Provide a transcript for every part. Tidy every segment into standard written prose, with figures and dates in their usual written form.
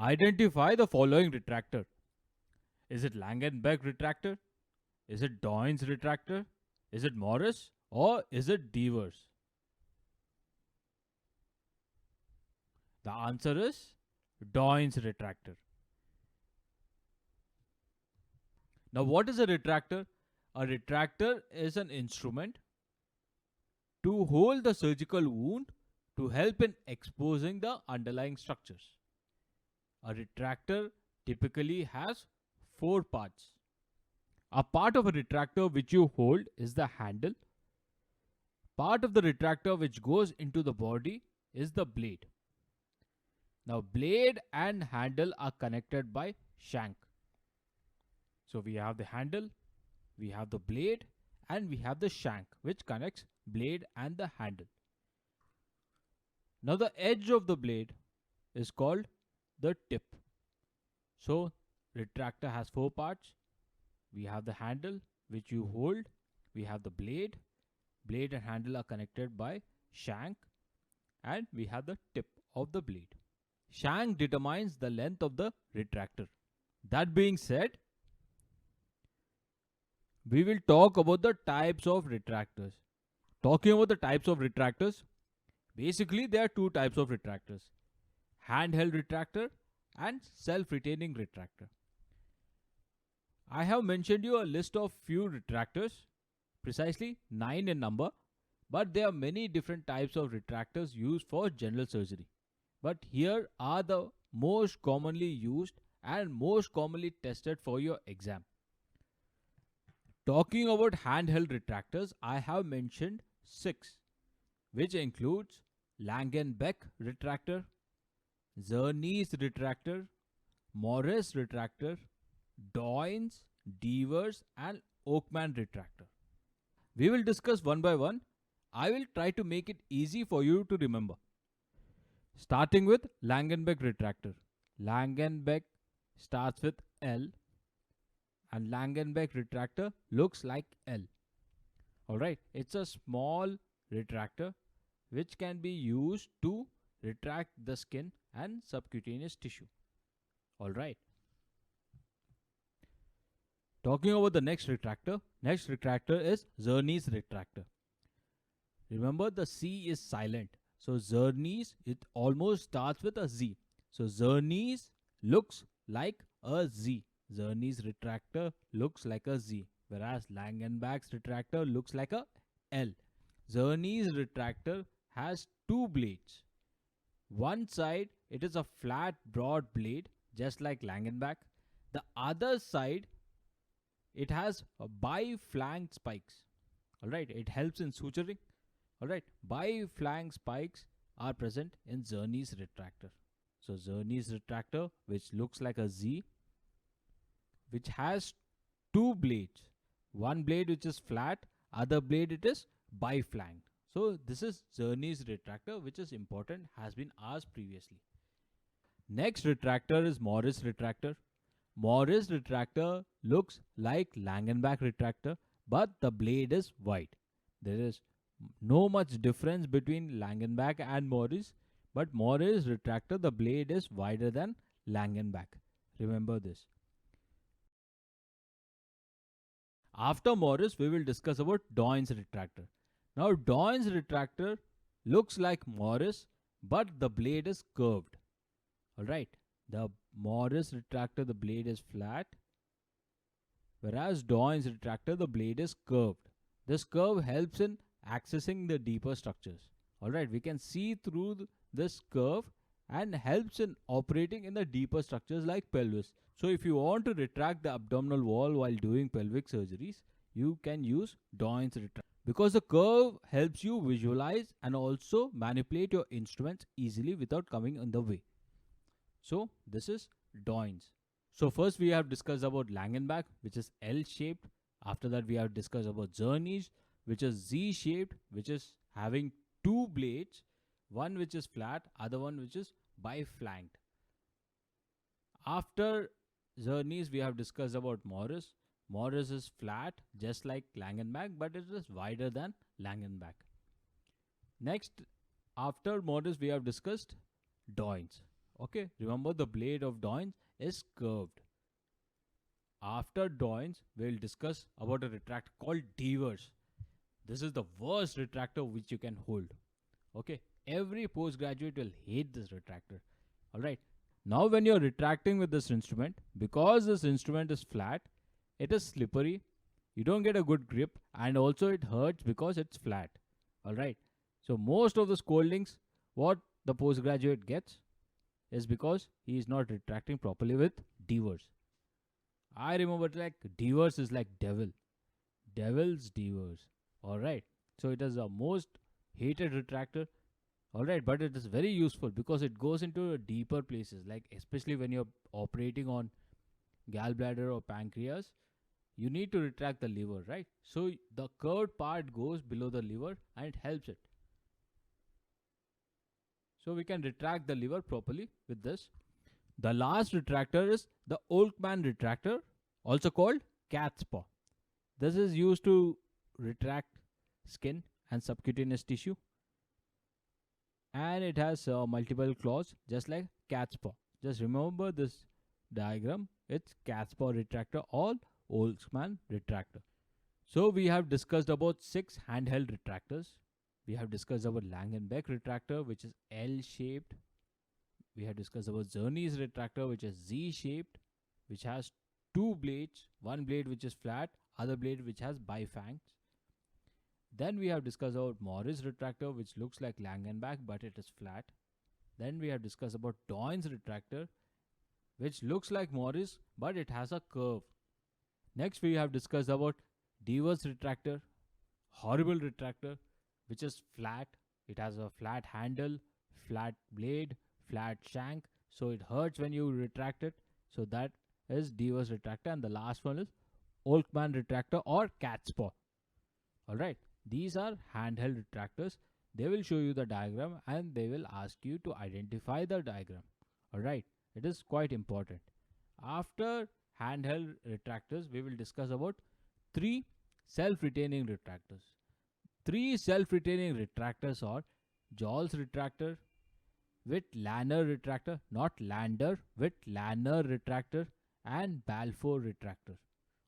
Identify the following retractor. Is it Langenbeck retractor? Is it Doyne's retractor? Is it Morris? Or is it Devers? The answer is Doyne's retractor. Now, what is a retractor? A retractor is an instrument to hold the surgical wound to help in exposing the underlying structures. A retractor typically has four parts. A part of a retractor which you hold is the handle. Part of the retractor which goes into the body is the blade. Now, blade and handle are connected by shank. So, we have the handle, we have the blade, and we have the shank which connects blade and the handle. Now, the edge of the blade is called the tip. So, retractor has four parts. We have the handle which you hold, we have the blade and handle are connected by shank, and we have the tip of the blade. Shank determines the length of the retractor. That being said, we will talk about the types of retractors. Talking about the types of retractors, basically there are two types of retractors: handheld retractor and self-retaining retractor. I have mentioned you a list of few retractors, precisely 9 in number, but there are many different types of retractors used for general surgery. But here are the most commonly used and most commonly tested for your exam. Talking about handheld retractors, I have mentioned 6, which includes Langenbeck retractor, Zernies retractor, Morris retractor, Doyne's, Devers, and Oakman retractor. We will discuss one by one. I will try to make it easy for you to remember. Starting with Langenbeck retractor. Langenbeck starts with L, and Langenbeck retractor looks like L. Alright, it's a small retractor which can be used to retract the skin and subcutaneous tissue. Alright. Talking about the next retractor is Zernies retractor. Remember, the C is silent. So Zernies, it almost starts with a Z. So Zernies looks like a Z. Zernies retractor looks like a Z, whereas Langenbeck's retractor looks like a L. Zernies retractor has two blades. One side, it is a flat, broad blade, just like Langenbeck. The other side, it has bi-flanked spikes. Alright, it helps in suturing. Alright, bi-flanked spikes are present in Zernies retractor. So Zernies retractor, which looks like a Z, which has two blades. One blade which is flat, other blade it is bi-flanked. So this is Zernies retractor, which is important, has been asked previously. Next retractor is Morris retractor. Morris retractor looks like Langenbeck retractor, but the blade is white. There is no much difference between Langenbeck and Morris, but Morris retractor, the blade is wider than Langenbeck. Remember this. After Morris, we will discuss about Doyne's retractor. Now, Doyne's retractor looks like Morris, but the blade is curved. Alright, the Morris retractor, the blade is flat, whereas Doyne's retractor, the blade is curved. This curve helps in accessing the deeper structures. Alright, we can see through this curve and helps in operating in the deeper structures like pelvis. So if you want to retract the abdominal wall while doing pelvic surgeries, you can use Doyne's retractor, because the curve helps you visualize and also manipulate your instruments easily without coming in the way. So this is Doyne's. So first we have discussed about Langenbeck, which is L-shaped. After that we have discussed about Zernies, which is Z-shaped, which is having two blades, one which is flat, other one which is bi-flanked. After Zernies we have discussed about Morris. Morris is flat, just like Langenbeck, but it is wider than Langenbeck. Next, after Morris we have discussed Doyne's. Okay, remember the blade of Doynes is curved. After Doynes, we'll discuss about a retractor called Devers. This is the worst retractor which you can hold. Okay, every postgraduate will hate this retractor. Alright, now when you're retracting with this instrument, because this instrument is flat, it is slippery, you don't get a good grip, and also it hurts because it's flat. Alright, so most of the scoldings, what the postgraduate gets is because he is not retracting properly with Devers. I remember like Devers is like devil. Devil's Devers. Alright. So it is the most hated retractor. Alright, but it is very useful because it goes into deeper places, like especially when you're operating on gallbladder or pancreas, you need to retract the liver, right? So the curved part goes below the liver and it helps it. So we can retract the liver properly with this. The last retractor is the Olkman retractor, also called cat's paw. This is used to retract skin and subcutaneous tissue, and it has multiple claws just like cat's paw. Just remember this diagram, it's cat's paw retractor or Olkman retractor. So we have discussed about 6 handheld retractors. We have discussed about Langenbeck retractor, which is L-shaped. We have discussed about Zernes retractor, which is Z-shaped, which has 2 blades, one blade which is flat, other blade which has bifangs. Then we have discussed about Morris retractor, which looks like Langenbeck but it is flat. Then we have discussed about Doynes retractor, which looks like Morris but it has a curve. Next we have discussed about Devers retractor, horrible retractor, which is flat. It has a flat handle, flat blade, flat shank, so it hurts when you retract it. So that is Devers retractor, and the last one is Olkman retractor or cat's paw. Alright, these are handheld retractors. They will show you the diagram and they will ask you to identify the diagram. Alright, it is quite important. After handheld retractors, we will discuss about 3 self-retaining retractors. 3 self-retaining retractors are Jols retractor, Witt-Lanner retractor, not Lander, Witt-Lanner retractor, and Balfour retractor.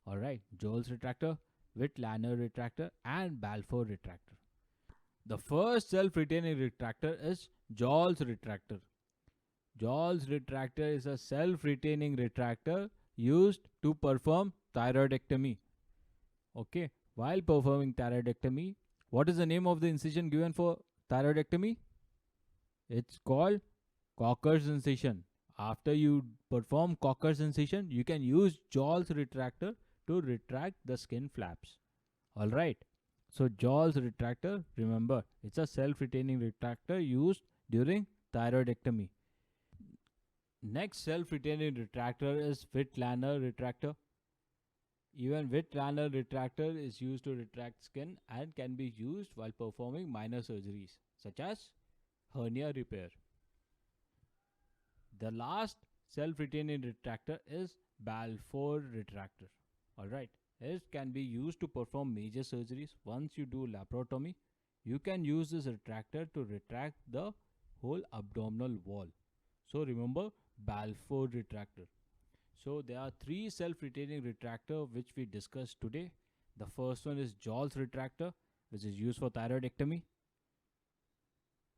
Alright, Jols retractor, Witt-Lanner retractor, and Balfour retractor. The first self-retaining retractor is Jols retractor. Jols retractor is a self-retaining retractor used to perform thyroidectomy. Okay, while performing thyroidectomy, what is the name of the incision given for thyroidectomy? It's called Cocker's incision. After you perform Cocker's incision, you can use Jols retractor to retract the skin flaps. Alright, so Jols retractor, remember, it's a self-retaining retractor used during thyroidectomy. Next self-retaining retractor is Witt-Lanner retractor. Even Witt-Lanner retractor is used to retract skin and can be used while performing minor surgeries such as hernia repair. The last self-retaining retractor is Balfour retractor. Alright, it can be used to perform major surgeries. Once you do laparotomy, you can use this retractor to retract the whole abdominal wall. So remember Balfour retractor. So there are 3 self-retaining retractor which we discussed today. The first one is Jols retractor, which is used for thyroidectomy.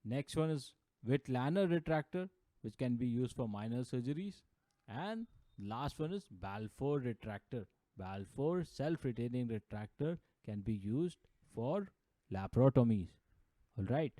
Next one is Witt-Lanner retractor, which can be used for minor surgeries. And last one is Balfour retractor. Balfour self-retaining retractor can be used for laparotomies. Alright.